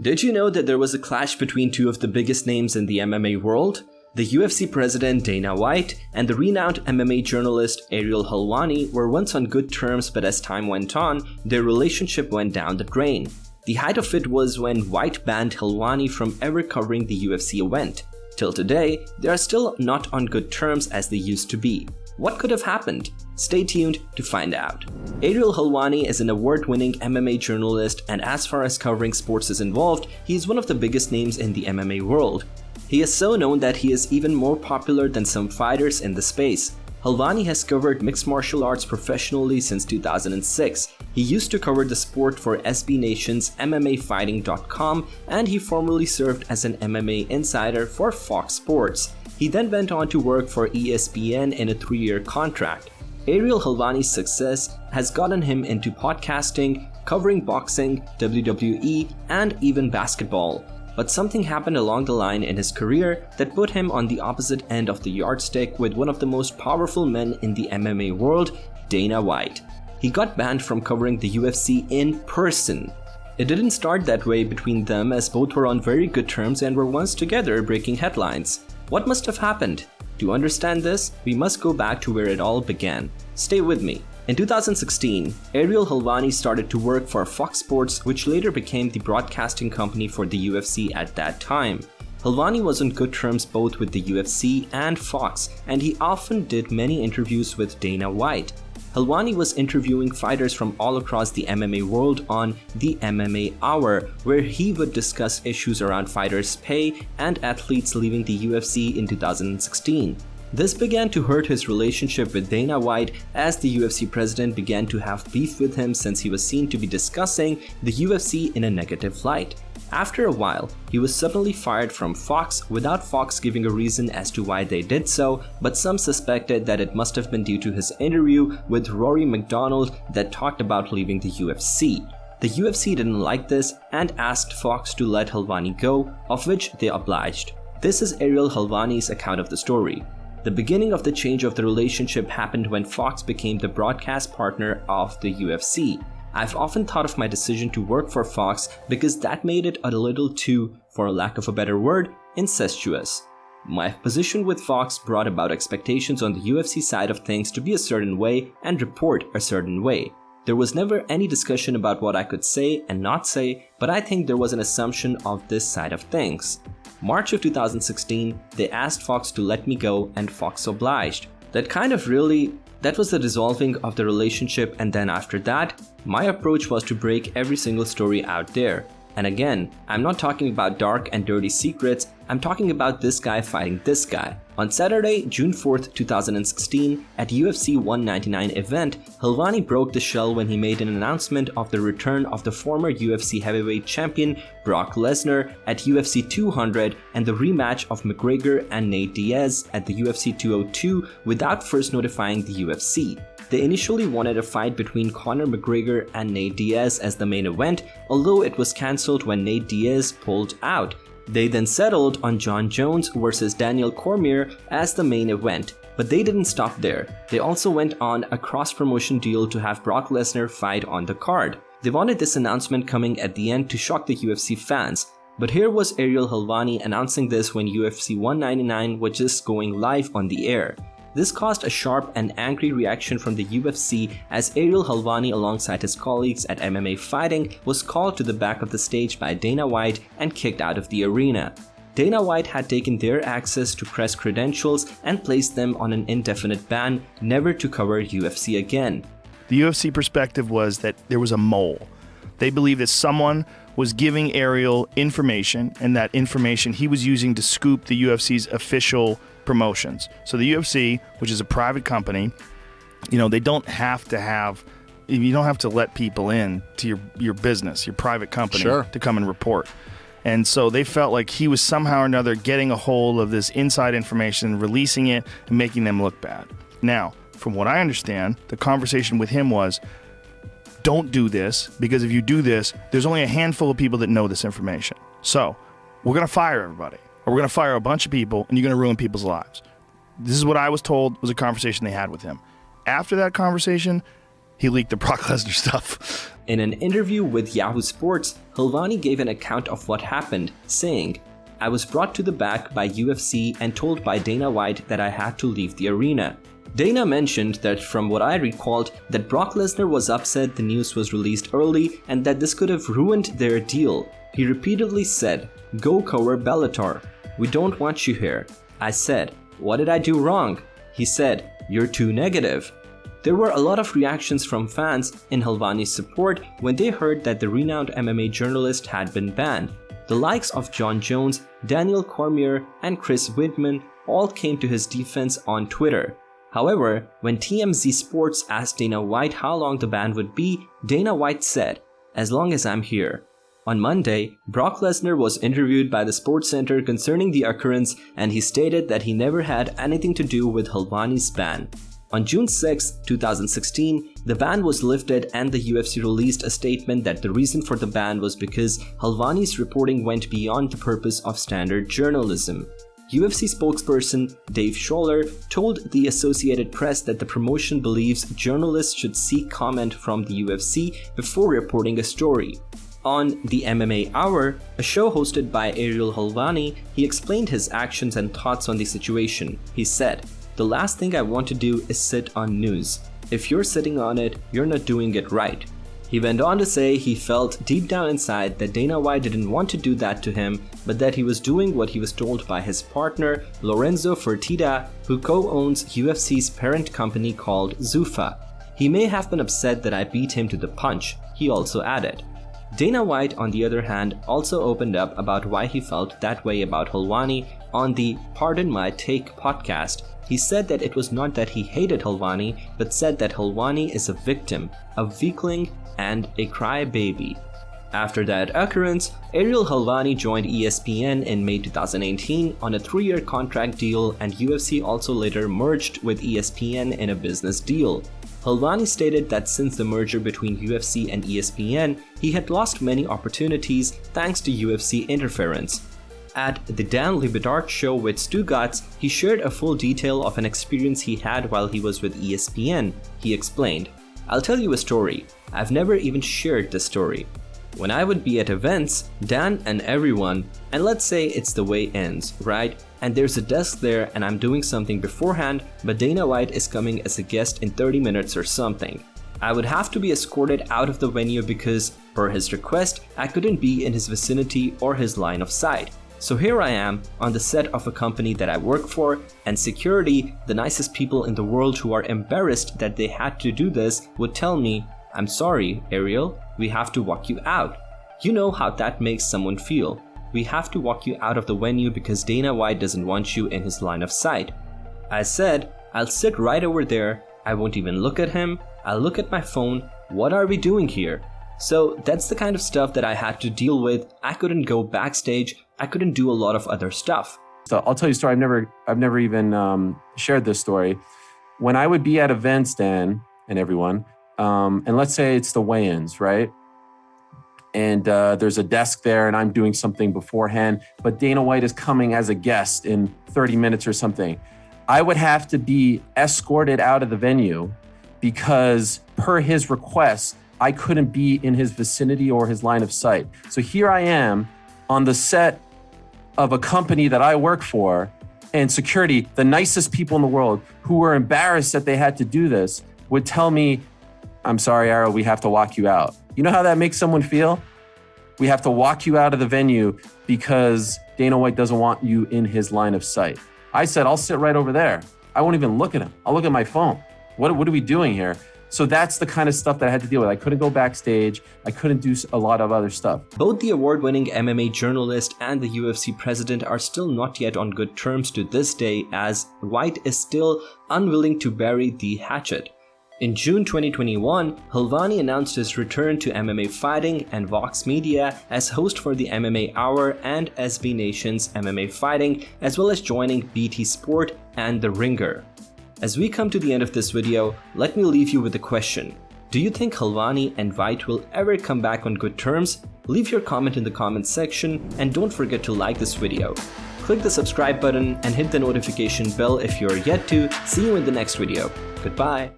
Did you know that there was a clash between two of the biggest names in the MMA world? The UFC president Dana White and the renowned MMA journalist Ariel Helwani were once on good terms, but as time went on, their relationship went down the drain. The height of it was when White banned Helwani from ever covering the UFC event. Till today, they are still not on good terms as they used to be. What could have happened? Stay tuned to find out. Ariel Helwani is an award-winning MMA journalist, and as far as covering sports is involved, he is one of the biggest names in the MMA world. He is so known that he is even more popular than some fighters in the space. Helwani has covered mixed martial arts professionally since 2006. He used to cover the sport for SB Nation's MMAfighting.com, and he formerly served as an MMA insider for Fox Sports. He then went on to work for ESPN in a 3-year contract. Ariel Helwani's success has gotten him into podcasting, covering boxing, WWE, and even basketball. But something happened along the line in his career that put him on the opposite end of the yardstick with one of the most powerful men in the MMA world, Dana White. He got banned from covering the UFC in person. It didn't start that way between them, as both were on very good terms and were once together breaking headlines. What must have happened? To understand this, we must go back to where it all began. Stay with me. In 2016, Ariel Helwani started to work for Fox Sports, which later became the broadcasting company for the UFC at that time. Helwani was on good terms both with the UFC and Fox, and he often did many interviews with Dana White. Helwani was interviewing fighters from all across the MMA world on the MMA Hour, where he would discuss issues around fighters' pay and athletes leaving the UFC in 2016. This began to hurt his relationship with Dana White, as the UFC president began to have beef with him since he was seen to be discussing the UFC in a negative light. After a while, he was suddenly fired from Fox without Fox giving a reason as to why they did so, but some suspected that it must have been due to his interview with Rory McDonald that talked about leaving the UFC. The UFC didn't like this and asked Fox to let Helwani go, of which they obliged. This is Ariel Helwani's account of the story. The beginning of the change of the relationship happened when Fox became the broadcast partner of the UFC. I've often thought of my decision to work for Fox because that made it a little too, for lack of a better word, incestuous. My position with Fox brought about expectations on the UFC side of things to be a certain way and report a certain way. There was never any discussion about what I could say and not say, but I think there was an assumption of this side of things. March of 2016, they asked Fox to let me go and Fox obliged. That was the dissolving of the relationship, and then after that, my approach was to break every single story out there. And again, I'm not talking about dark and dirty secrets, I'm talking about this guy fighting this guy. On Saturday, June 4th, 2016, at UFC 199 event, Helwani broke the shell when he made an announcement of the return of the former UFC heavyweight champion Brock Lesnar at UFC 200 and the rematch of McGregor and Nate Diaz at the UFC 202 without first notifying the UFC. They initially wanted a fight between Conor McGregor and Nate Diaz as the main event, although it was cancelled when Nate Diaz pulled out. They then settled on John Jones versus Daniel Cormier as the main event, but they didn't stop there. They also went on a cross-promotion deal to have Brock Lesnar fight on the card. They wanted this announcement coming at the end to shock the UFC fans. But here was Ariel Helwani announcing this when UFC 199 was just going live on the air. This caused a sharp and angry reaction from the UFC, as Ariel Helwani alongside his colleagues at MMA Fighting was called to the back of the stage by Dana White and kicked out of the arena. Dana White had taken their access to press credentials and placed them on an indefinite ban, never to cover UFC again. The UFC perspective was that there was a mole. They believed that someone was giving Ariel information, and that information he was using to scoop the UFC's official promotions. So the UFC, which is a private company, they don't have to let people in to your business, your private company, Sure, to come and report. And so they felt like he was somehow or another getting a hold of this inside information, releasing it, and making them look bad. Now, from what I understand, the conversation with him was, don't do this, because if you do this, there's only a handful of people that know this information. So we're going to fire everybody. Or we're going to fire a bunch of people, and you're going to ruin people's lives. This is what I was told was a conversation they had with him. After that conversation, he leaked the Brock Lesnar stuff. In an interview with Yahoo Sports, Helwani gave an account of what happened, saying, "I was brought to the back by UFC and told by Dana White that I had to leave the arena." Dana mentioned that from what I recalled, that Brock Lesnar was upset the news was released early and that this could have ruined their deal. He repeatedly said, "Go cover Bellator. We don't want you here." I said, "What did I do wrong?" He said, "You're too negative." There were a lot of reactions from fans in Helwani's support when they heard that the renowned MMA journalist had been banned. The likes of John Jones, Daniel Cormier, and Chris Whitman all came to his defense on Twitter. However, when TMZ Sports asked Dana White how long the ban would be, Dana White said, "As long as I'm here." On Monday, Brock Lesnar was interviewed by the SportsCenter concerning the occurrence, and he stated that he never had anything to do with Helwani's ban. On June 6, 2016, the ban was lifted and the UFC released a statement that the reason for the ban was because Helwani's reporting went beyond the purpose of standard journalism. UFC spokesperson Dave Scholler told the Associated Press that the promotion believes journalists should seek comment from the UFC before reporting a story. On the MMA Hour, a show hosted by Ariel Helwani, he explained his actions and thoughts on the situation. He said, "The last thing I want to do is sit on news. If you're sitting on it, you're not doing it right." He went on to say he felt deep down inside that Dana White didn't want to do that to him, but that he was doing what he was told by his partner, Lorenzo Fertitta, who co-owns UFC's parent company called Zuffa. "He may have been upset that I beat him to the punch," he also added. Dana White, on the other hand, also opened up about why he felt that way about Helwani on the Pardon My Take podcast. He said that it was not that he hated Helwani, but said that Helwani is a victim, a weakling, and a crybaby. After that occurrence, Ariel Helwani joined ESPN in May 2018 on a 3-year contract deal, and UFC also later merged with ESPN in a business deal. Helwani stated that since the merger between UFC and ESPN, he had lost many opportunities thanks to UFC interference. At the Dan Le Batard show with Stugotz, he shared a full detail of an experience he had while he was with ESPN. He explained, "I'll tell you a story. I've never even shared this story. When I would be at events, Dan and everyone, and let's say it's the weigh-ins, right? And there's a desk there and I'm doing something beforehand, but Dana White is coming as a guest in 30 minutes or something. I would have to be escorted out of the venue because, per his request, I couldn't be in his vicinity or his line of sight. So here I am on the set of a company that I work for, and security, the nicest people in the world who are embarrassed that they had to do this, would tell me, 'I'm sorry, Ariel, we have to walk you out.' You know how that makes someone feel. We have to walk you out of the venue because Dana White doesn't want you in his line of sight." I said, "I'll sit right over there. I won't even look at him. I'll look at my phone. What are we doing here?" So that's the kind of stuff that I had to deal with. I couldn't go backstage. I couldn't do a lot of other stuff. So I'll tell you a story. I've never even shared this story. When I would be at events, Dan and everyone, and let's say it's the weigh-ins, right? And there's a desk there and I'm doing something beforehand, but Dana White is coming as a guest in 30 minutes or something. I would have to be escorted out of the venue because per his request, I couldn't be in his vicinity or his line of sight. So here I am on the set of a company that I work for, and security, the nicest people in the world who were embarrassed that they had to do this, would tell me, "I'm sorry, Ariel, we have to walk you out." You know how that makes someone feel? We have to walk you out of the venue because Dana White doesn't want you in his line of sight. I said, "I'll sit right over there. I won't even look at him. I'll look at my phone. What are we doing here?" So that's the kind of stuff that I had to deal with. I couldn't go backstage. I couldn't do a lot of other stuff. Both the award-winning MMA journalist and the UFC president are still not yet on good terms to this day, as White is still unwilling to bury the hatchet. In June 2021, Helwani announced his return to MMA fighting and Vox Media as host for the MMA Hour and SB Nation's MMA Fighting, as well as joining BT Sport and The Ringer. As we come to the end of this video, let me leave you with a question. Do you think Helwani and White will ever come back on good terms? Leave your comment in the comments section and don't forget to like this video. Click the subscribe button and hit the notification bell if you're yet to. See you in the next video. Goodbye.